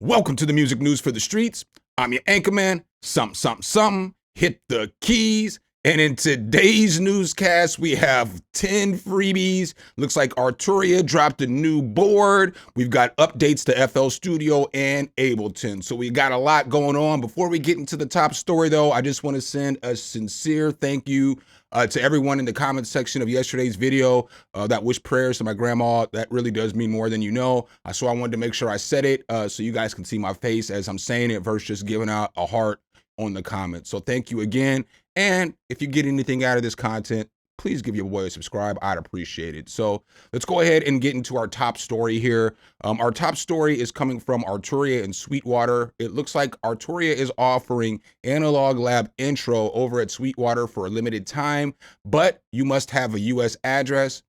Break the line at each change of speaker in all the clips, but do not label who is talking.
Welcome to the music news for the streets. I'm your anchorman, SumnSumnSumn. Hit the keys. And in today's newscast, we have 10 freebies. Looks like Arturia dropped a new board. We've got updates to FL Studio and Ableton. So we got a lot going on. Before we get into the top story, though, I just want to send a sincere thank you to everyone in the comment section of yesterday's video that wished prayers to my grandma. That really does mean more than you know. So I wanted to make sure I said it so you guys can see my face as I'm saying it versus just giving out a heart on the comments. So thank you again. And if you get anything out of this content, please give your boy a subscribe. I'd appreciate it. So let's go ahead and get into our top story here. Our top story is coming from Arturia and Sweetwater. It looks like Arturia is offering Analog Lab Intro over at Sweetwater for a limited time, but you must have a US address.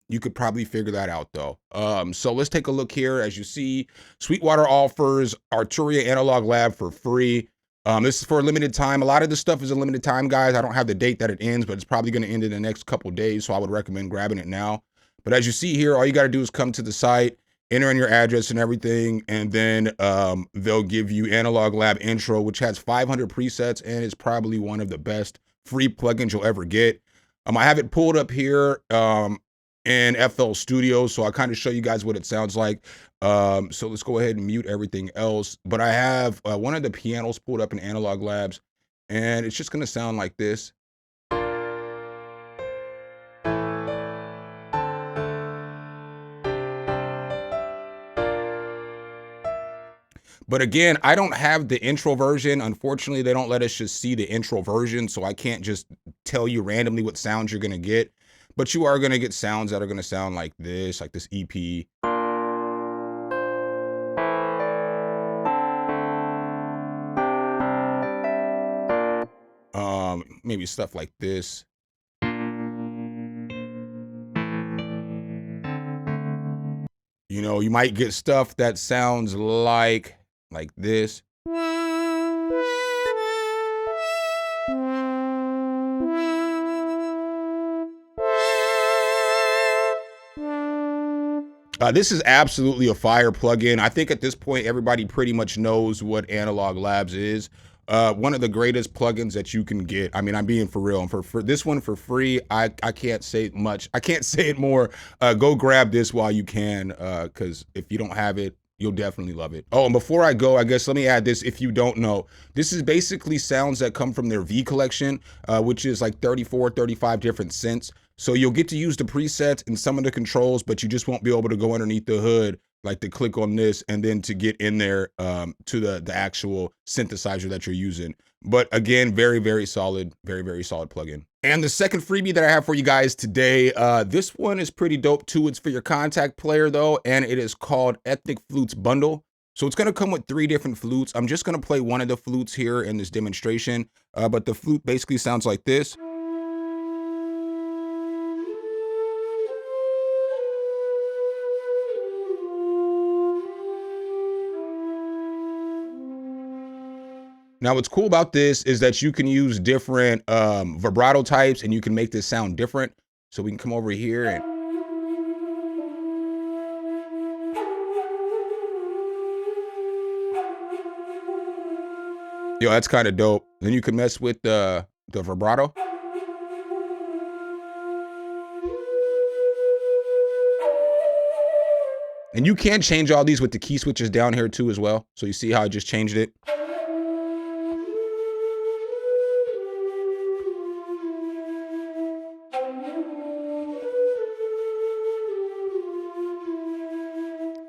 You could probably figure that out though. So let's take a look here. As you see, Sweetwater offers Arturia Analog Lab for free. This is for a limited time. A lot of this stuff is a limited time, guys. I don't have the date that it ends, but it's probably going to end in the next couple days. So I would recommend grabbing it now. But as you see here, all you got to do is come to the site, enter in your address and everything, and then they'll give you Analog Lab Intro, which has 500 presets and is probably one of the best free plugins you'll ever get. I have it pulled up here in FL Studio, so I'll kind of show you guys what it sounds like. So let's go ahead and mute everything else. But I have one of the pianos pulled up in Analog Labs, and it's just gonna sound like this. But again, I don't have the intro version. Unfortunately, they don't let us just see the intro version, so I can't just tell you randomly what sounds you're gonna get. But you are gonna get sounds that are gonna sound like this EP. Maybe stuff like this. You know, you might get stuff that sounds like this. This is absolutely a fire plugin. I think at this point, everybody pretty much knows what Analog Labs is. One of the greatest plugins that you can get. I mean, I'm being for real. And for this one for free, I can't say much. I can't say it more. Go grab this while you can, because if you don't have it, you'll definitely love it. Oh, and before I go, I guess let me add this. If you don't know, this is basically sounds that come from their V collection, which is like 34, 35 different synths. So you'll get to use the presets and some of the controls, but you just won't be able to go underneath the hood, like to click on this and then to get in there to the actual synthesizer that you're using. But again, very, very solid plugin. And the second freebie that I have for you guys today, this one is pretty dope too. It's for your contact player though, and it is called Ethnic Flutes Bundle. So it's gonna come with 3 different flutes. I'm just gonna play one of the flutes here in this demonstration, but the flute basically sounds like this. Now, what's cool about this is that you can use different vibrato types and you can make this sound different. So we can come over here and yo, that's kind of dope. Then you can mess with the vibrato. And you can change all these with the key switches down here too as well. So you see how I just changed it.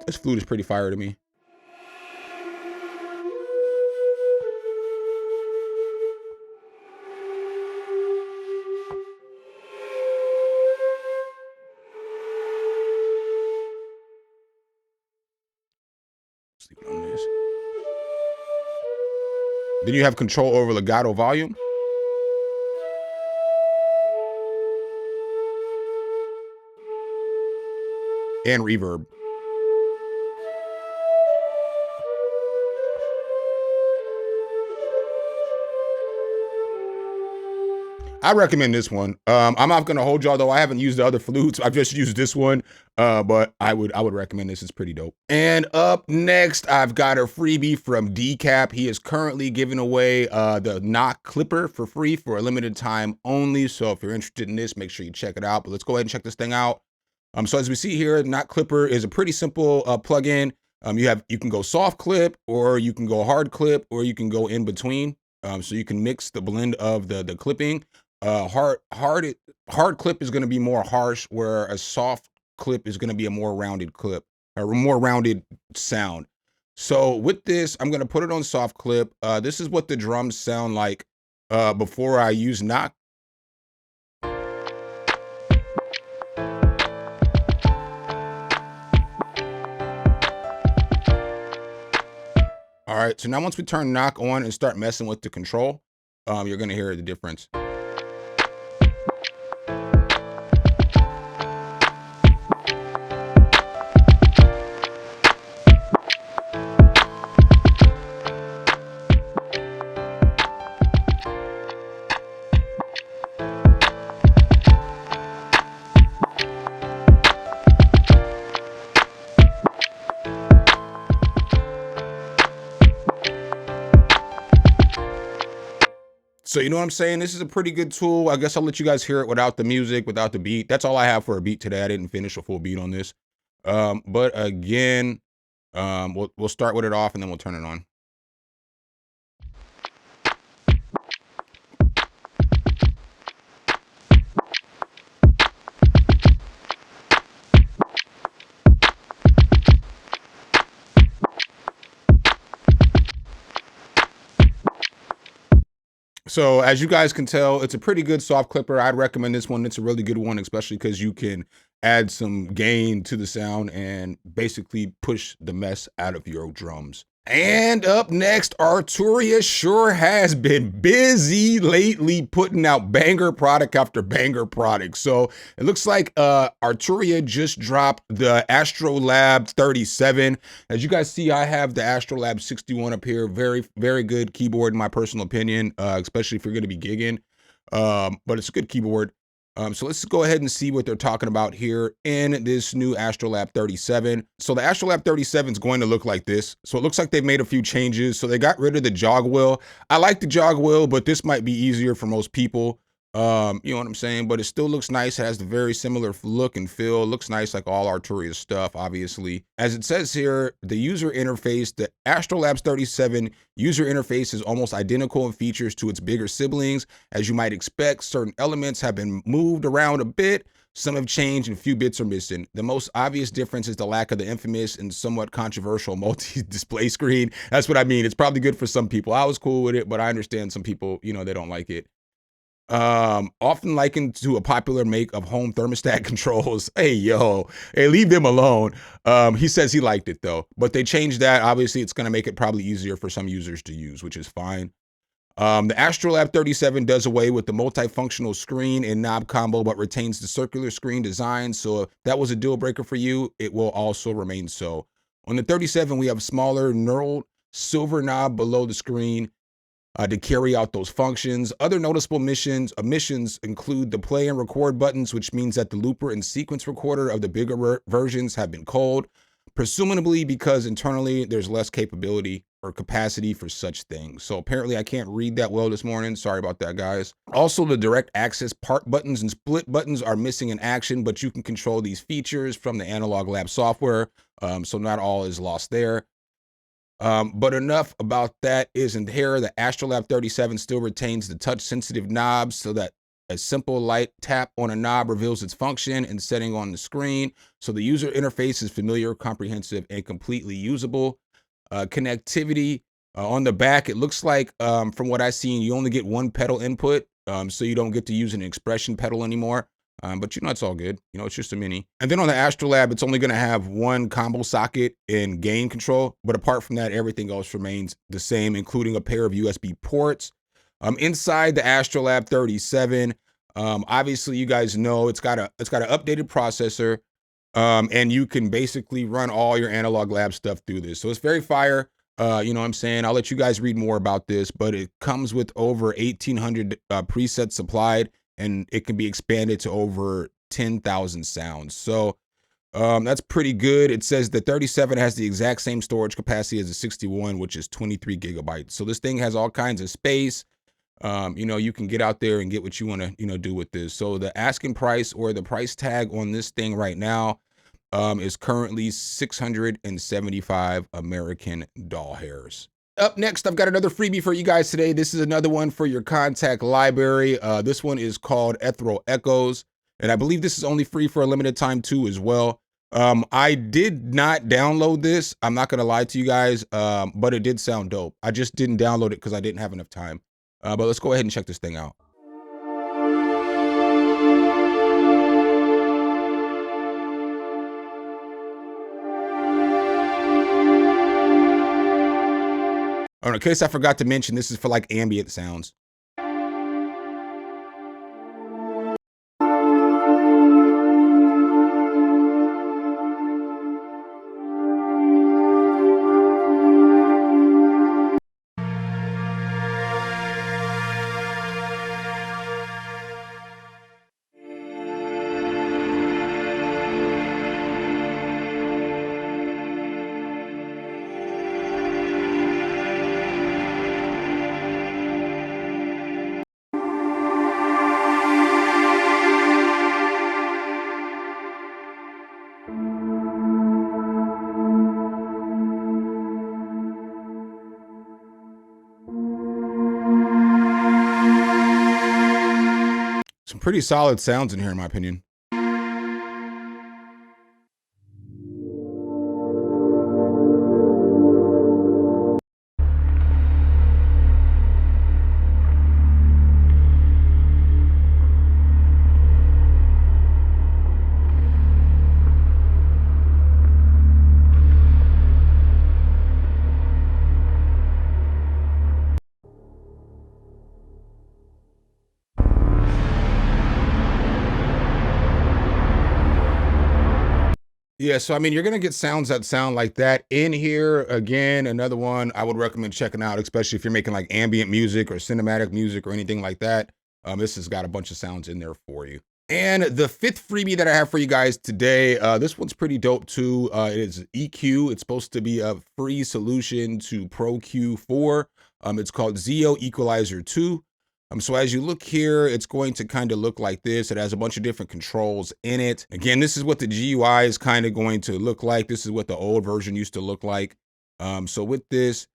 This flute is pretty fire to me. Sleep on this. Then you have control over legato volume. And reverb. I recommend this one. I'm not gonna hold y'all though. I haven't used the other flutes. I've just used this one. But I would recommend this. It's pretty dope. And up next, I've got a freebie from Decap. He is currently giving away the knock clipper for free for a limited time only. So if you're interested in this, make sure you check it out. But let's go ahead and check this thing out. So as we see here, knock clipper is a pretty simple plugin. You can go soft clip, or you can go hard clip, or you can go in between. So you can mix the blend of the clipping. Hard clip is going to be more harsh, where a soft clip is going to be a more rounded clip, or a more rounded sound. So with this, I'm going to put it on soft clip. This is what the drums sound like before I use knock. All right, so now once we turn knock on and start messing with the control, you're going to hear the difference. So you know what I'm saying? This is a pretty good tool. I guess I'll let you guys hear it without the music, without the beat. That's all I have for a beat today. I didn't finish a full beat on this. But again, we'll start with it off and then we'll turn it on. So as you guys can tell, it's a pretty good soft clipper. I'd recommend this one. It's a really good one, especially because you can add some gain to the sound and basically push the mess out of your drums. And up next, Arturia sure has been busy lately putting out banger product after banger product. So it looks like Arturia just dropped the Astrolab 37. As you guys see, I have the Astrolab 61 up here. Very, very good keyboard in my personal opinion, especially if you're going to be gigging. But it's a good keyboard. So let's go ahead and see what they're talking about here in this new Astrolab 37. So the Astrolab 37 is going to look like this. So it looks like they've made a few changes. So they got rid of the jog wheel. I like the jog wheel, but this might be easier for most people. You know what I'm saying? But it still looks nice. It has the very similar look and feel. It looks nice like all Arturia's stuff, obviously. As it says here, the user interface, the Astrolab 37 user interface is almost identical in features to its bigger siblings. As you might expect, certain elements have been moved around a bit. Some have changed and a few bits are missing. The most obvious difference is the lack of the infamous and somewhat controversial multi-display screen. That's what I mean. It's probably good for some people. I was cool with it, but I understand some people, you know, they don't like it. Often likened to a popular make of home thermostat controls. Hey, leave them alone. He says he liked it though, but they changed that. Obviously it's going to make it probably easier for some users to use, which is fine. The Astrolab 37 does away with the multifunctional screen and knob combo, but retains the circular screen design. So if that was a deal breaker for you, it will also remain so. On the 37, we have smaller knurled silver knob below the screen to carry out those functions. Other noticeable omissions include the play and record buttons, which means that the looper and sequence recorder of the bigger versions have been culled, presumably because internally there's less capability or capacity for such things. So apparently I can't read that well this morning. Sorry about that, guys. Also, the direct access part buttons and split buttons are missing in action, but you can control these features from the Analog Lab software. So not all is lost there. But enough about that isn't here. The Astrolab 37 still retains the touch-sensitive knobs so that a simple light tap on a knob reveals its function and setting on the screen. So the user interface is familiar, comprehensive, and completely usable. Connectivity on the back, it looks like from what I've seen, you only get one pedal input, so you don't get to use an expression pedal anymore. But you know, it's all good. You know, it's just a mini. And then on the Astrolab, it's only going to have one combo socket and gain control. But apart from that, everything else remains the same, including a pair of USB ports. Inside the Astrolab 37, obviously, you guys know it's got an updated processor, and you can basically run all your Analog Lab stuff through this. So it's very fire. You know what I'm saying? I'll let you guys read more about this, but it comes with over 1,800 presets supplied, and it can be expanded to over 10,000 sounds. So that's pretty good. It says the 37 has the exact same storage capacity as the 61, which is 23 gigabytes. So this thing has all kinds of space. You know, you can get out there and get what you want to, you know, do with this. So the asking price or the price tag on this thing right now is currently 675 American doll hairs. Up next, I've got another freebie for you guys today. This is another one for your contact library. This one is called Ethereal Echoes, and I believe this is only free for a limited time too as well. I did not download this. I'm not gonna lie to you guys, but it did sound dope. I just didn't download it because I didn't have enough time. But let's go ahead and check this thing out. Oh, in case I forgot to mention, this is for like ambient sounds. Some pretty solid sounds in here, in my opinion. Yeah, so I mean, you're gonna get sounds that sound like that in here. Again, another one I would recommend checking out, especially if you're making like ambient music or cinematic music or anything like that. This has got a bunch of sounds in there for you. And the fifth freebie that I have for you guys today, this one's pretty dope too. It is EQ. It's supposed to be a free solution to Pro Q4. It's called Zeo Equalizer 2. So as you look here, it's going to kind of look like this. It has a bunch of different controls in it. Again, this is what the GUI is kind of going to look like. This is what the old version used to look like. So with this,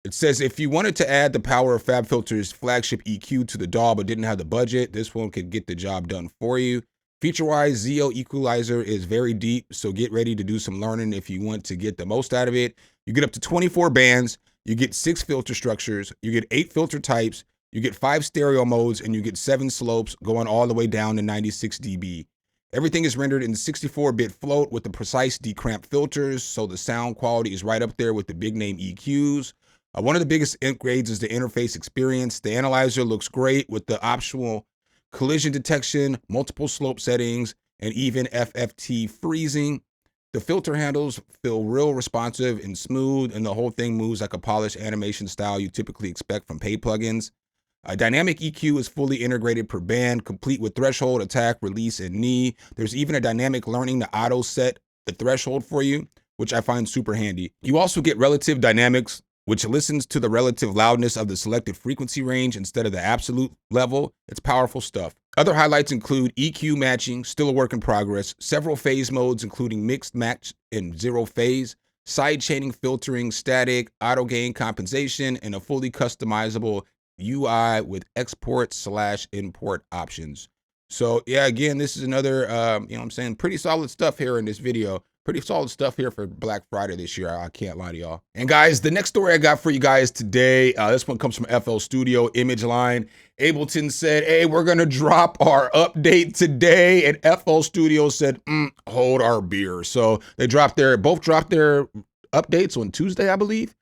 it says if you wanted to add the Power of FabFilter's flagship EQ to the DAW but didn't have the budget, this one could get the job done for you. Feature-wise, Zeo Equalizer is very deep, so get ready to do some learning if you want to get the most out of it. You get up to 24 bands, you get 6 filter structures, you get 8 filter types, you get 5 stereo modes, and you get 7 slopes going all the way down to 96 dB. Everything is rendered in 64-bit float with the precise decramp filters, so the sound quality is right up there with the big name EQs. One of the biggest upgrades is the interface experience. The analyzer looks great with the optional collision detection, multiple slope settings, and even FFT freezing. The filter handles feel real responsive and smooth, and the whole thing moves like a polished animation style you typically expect from paid plugins. Dynamic EQ is fully integrated per band, complete with threshold, attack, release, and knee. There's even a dynamic learning to auto set the threshold for you, which I find super handy. You also get relative dynamics, which listens to the relative loudness of the selected frequency range instead of the absolute level. It's powerful stuff. Other highlights include EQ matching, still a work in progress, several phase modes, including mixed, match, and zero phase, side chaining, filtering, static, auto gain compensation, and a fully customizable UI with export/import options. So yeah, again, this is another, you know what I'm saying, pretty solid stuff here in this video. Pretty solid stuff here for Black Friday this year. I can't lie to y'all. And guys, the next story I got for you guys today, this one comes from FL Studio Image Line. Ableton said, hey, we're gonna drop our update today. And FL Studio said, hold our beer. So they both dropped their updates on Tuesday, I believe.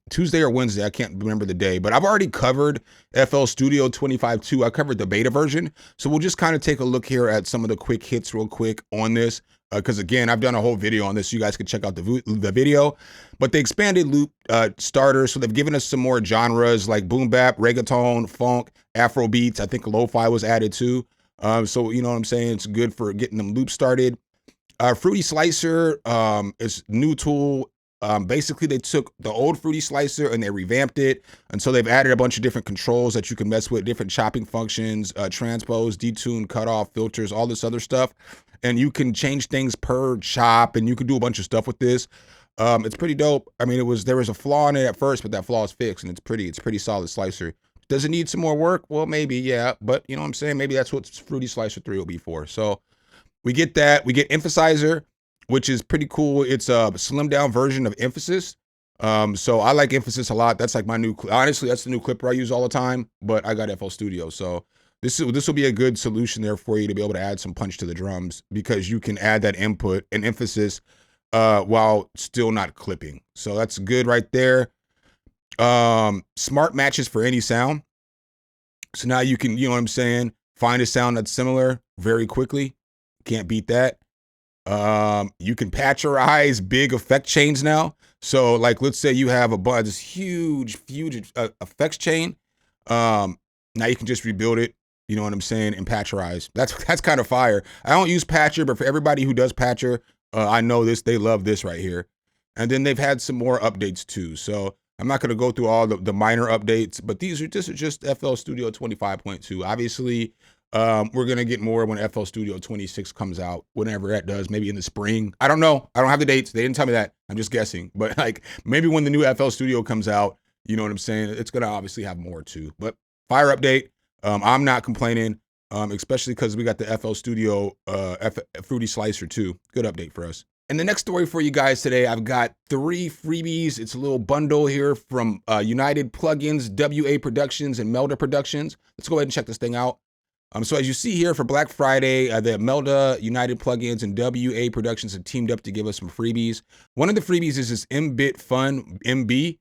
Tuesday or Wednesday, I can't remember the day, but I've already covered FL Studio 25.2. I covered the beta version. So we'll just kind of take a look here at some of the quick hits real quick on this. because again, I've done a whole video on this, so you guys can check out the video. But they expanded loop starters, so they've given us some more genres like boom bap, reggaeton, funk, Afro beats. I think lo-fi was added too. So you know what I'm saying? It's good for getting them loops started. Fruity Slicer is new tool. Basically, they took the old Fruity Slicer and they revamped it. And so they've added a bunch of different controls that you can mess with, different chopping functions, transpose, detune, cutoff, filters, all this other stuff. And you can change things per chop, and you can do a bunch of stuff with this. It's pretty dope. I mean, there was a flaw in it at first, but that flaw is fixed, and it's pretty solid slicer. Does it need some more work? Well, maybe, yeah. But you know what I'm saying? Maybe that's what Fruity Slicer 3 will be for. So we get that. We get Emphasizer, which is pretty cool. It's a slimmed down version of Emphasis. So I like Emphasis a lot. That's like my new, honestly, that's the new clipper I use all the time, but I got FL Studio. So this will be a good solution there for you to be able to add some punch to the drums, because you can add that input and emphasis while still not clipping. So that's good right there. Smart matches for any sound. So now you can, you know what I'm saying, find a sound that's similar very quickly. Can't beat that. You can patcherize big effect chains now. So like, let's say you have a bunch, this huge effects chain. Now you can just rebuild it, you know what I'm saying, and patcherize. That's kind of fire. I don't use Patcher, but for everybody who does Patcher, I know this, they love this right here. And then they've had some more updates too. So I'm not going to go through all the minor updates, but this is just FL Studio 25.2. Obviously, we're going to get more when FL Studio 26 comes out, whenever that does, maybe in the spring. I don't know. I don't have the dates. They didn't tell me that. I'm just guessing. But like, maybe when the new FL Studio comes out, you know what I'm saying? It's going to obviously have more too. But fire update. I'm not complaining, especially because we got the FL Studio Fruity Slicer too. Good update for us. And the next story for you guys today, I've got 3 freebies. It's a little bundle here from United Plugins, WA Productions, and Melda Productions. Let's go ahead and check this thing out. So as you see here, for Black Friday, the Melda, United Plugins, and WA Productions have teamed up to give us some freebies. One of the freebies is this MBit Fun MB.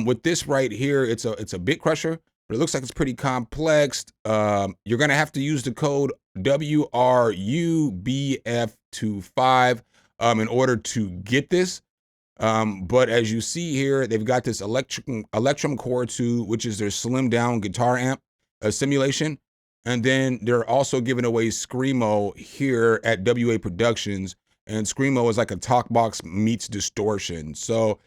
With this right here, it's a bit crusher, but it looks like it's pretty complex. You're gonna have to use the code WRUBF25 in order to get this. But as you see here, they've got this Electrum Core 2, which is their slimmed down guitar amp simulation. And then they're also giving away Screamo here at WA Productions. And Screamo is like a talk box meets distortion. So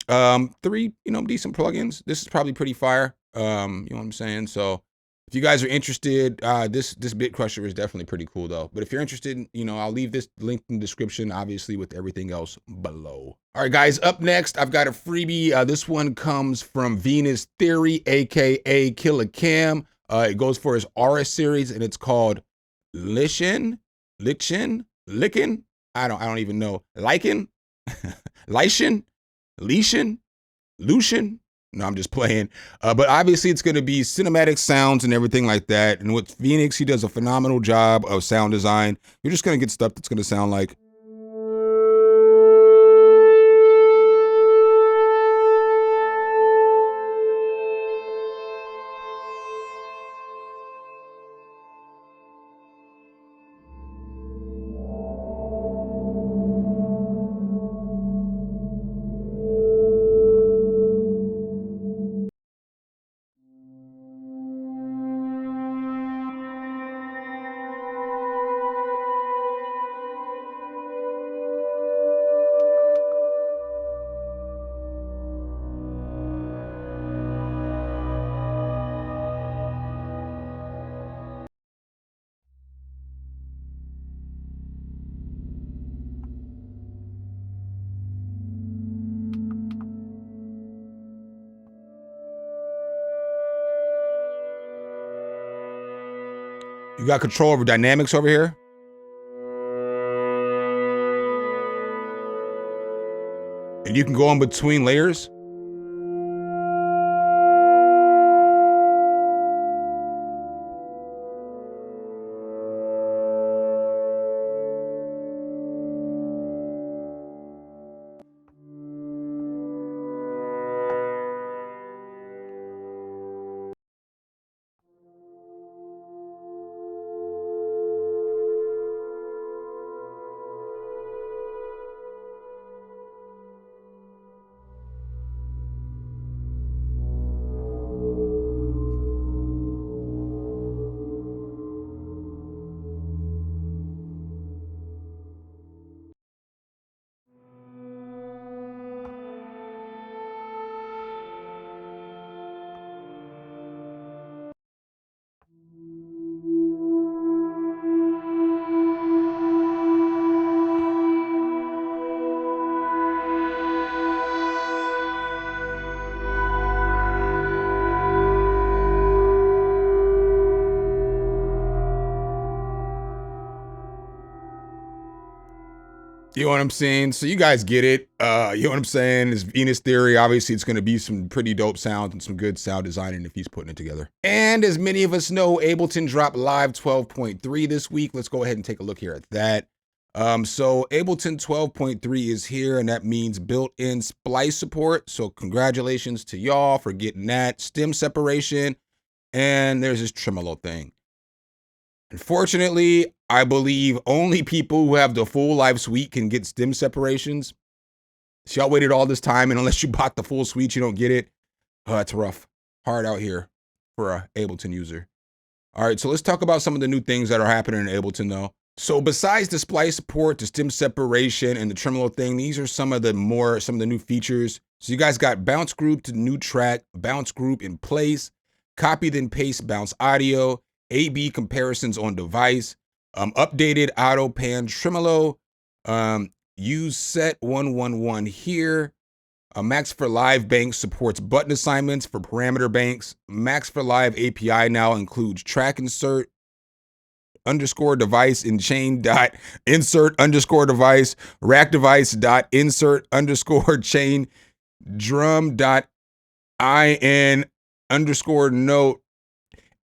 3, decent plugins. This is probably pretty fire. You know what I'm saying? So if you guys are interested, this bit crusher is definitely pretty cool though. But if you're interested, I'll leave this link in the description, obviously, with everything else below. All right, guys, up next, I've got a freebie. This one comes from Venus Theory, aka Killer Cam. It goes for his Aura series, and it's called Lichen. I don't even know. Lichen, Lucian. No, I'm just playing. But obviously it's going to be cinematic sounds and everything like that. And with Phoenix, he does a phenomenal job of sound design. You're just going to get stuff that's going to sound like. You got control over dynamics over here. And you can go in between layers. You know what I'm saying? So you guys get it. You know what I'm saying? It's Venus Theory. Obviously, it's going to be some pretty dope sounds and some good sound designing if he's putting it together. And as many of us know, Ableton dropped Live 12.3 this week. Let's go ahead and take a look here at that. So Ableton 12.3 is here, and that means built-in splice support. So congratulations to y'all for getting that. Stem separation, and there's this tremolo thing. Unfortunately, I believe only people who have the full live suite can get stem separations. So y'all waited all this time, and unless you bought the full suite, you don't get it. It's rough. Hard out here for a Ableton user. All right, so let's talk about some of the new things that are happening in Ableton, though. So besides the splice support, the stem separation, and the tremolo thing, these are some of the new features. So you guys got bounce group to new track, bounce group in place, copy then paste bounce audio, A/B comparisons on device, updated auto pan tremolo, use set 111 here. Max for Live Bank supports button assignments for parameter banks. Max for Live API now includes track insert underscore device in chain dot insert underscore device, rack device dot insert underscore chain, drum dot in underscore note.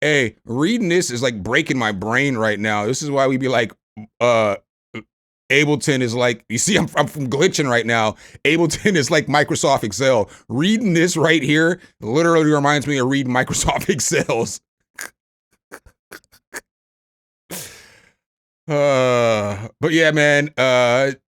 Hey, reading this is like breaking my brain right now. This is why we be like, Ableton is like, you see, I'm glitching right now. Ableton is like Microsoft Excel. Reading this right here literally reminds me of reading Microsoft Excels. But yeah, man,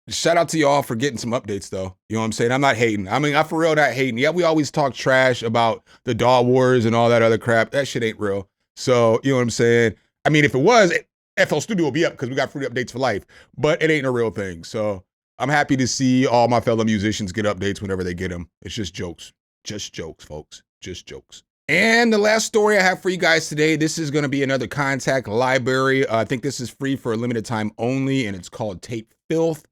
shout out to y'all for getting some updates though. You know what I'm saying? I'm not hating. I mean, I'm for real not hating. Yeah, we always talk trash about the DAW wars and all that other crap. That shit ain't real. So, you know what I'm saying? I mean, if it was, FL Studio will be up because we got free updates for life, but it ain't a real thing. So I'm happy to see all my fellow musicians get updates whenever they get them. It's just jokes. Just jokes, folks. Just jokes. And the last story I have for you guys today, this is going to be another Kontakt library. I think this is free for a limited time only, and it's called Tape Filth.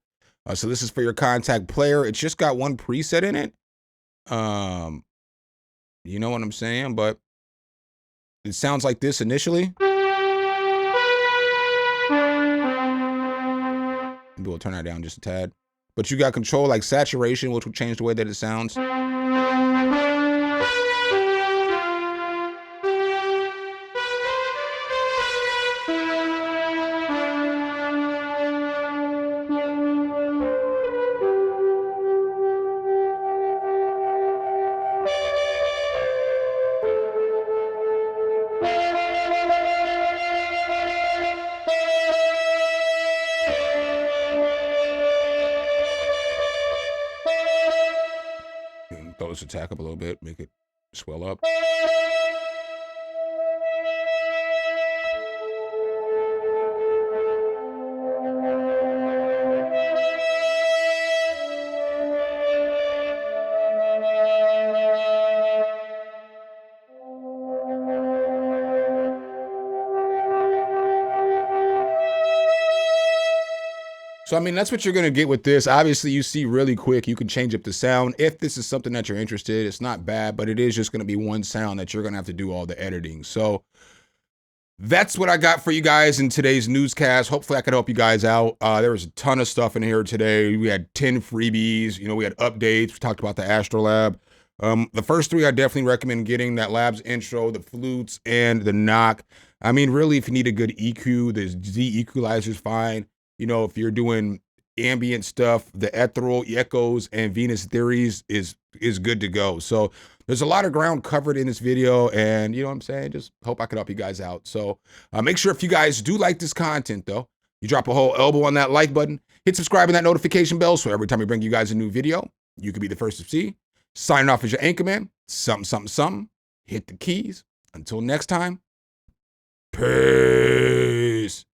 So this is for your Kontakt player. It's just got one preset in it. You know what I'm saying? But it sounds like this initially. Maybe we'll turn that down just a tad. But you got control like saturation, which will change the way that it sounds. Throw this attack up a little bit, make it swell up. So, I mean, that's what you're going to get with this. Obviously, you see really quick, you can change up the sound. If this is something that you're interested, it's not bad, but it is just going to be one sound that you're going to have to do all the editing. So that's what I got for you guys in today's newscast. Hopefully I could help you guys out. There was a ton of stuff in here today. We had 10 freebies. You know, we had updates. We talked about the Astrolab. The first three I definitely recommend getting: that Labs intro, the flutes, and the knock. I mean, really, if you need a good EQ, the Z equalizer is fine. You know, if you're doing ambient stuff, the ethereal echoes and Venus theories is good to go. So there's a lot of ground covered in this video, and you know what I'm saying? Just hope I can help you guys out. So make sure if you guys do like this content though, you drop a whole elbow on that like button, hit subscribe and that notification bell so every time we bring you guys a new video, you can be the first to see. Signing off as your anchorman, SumnSumnSumn. Hit the keys. Until next time, peace.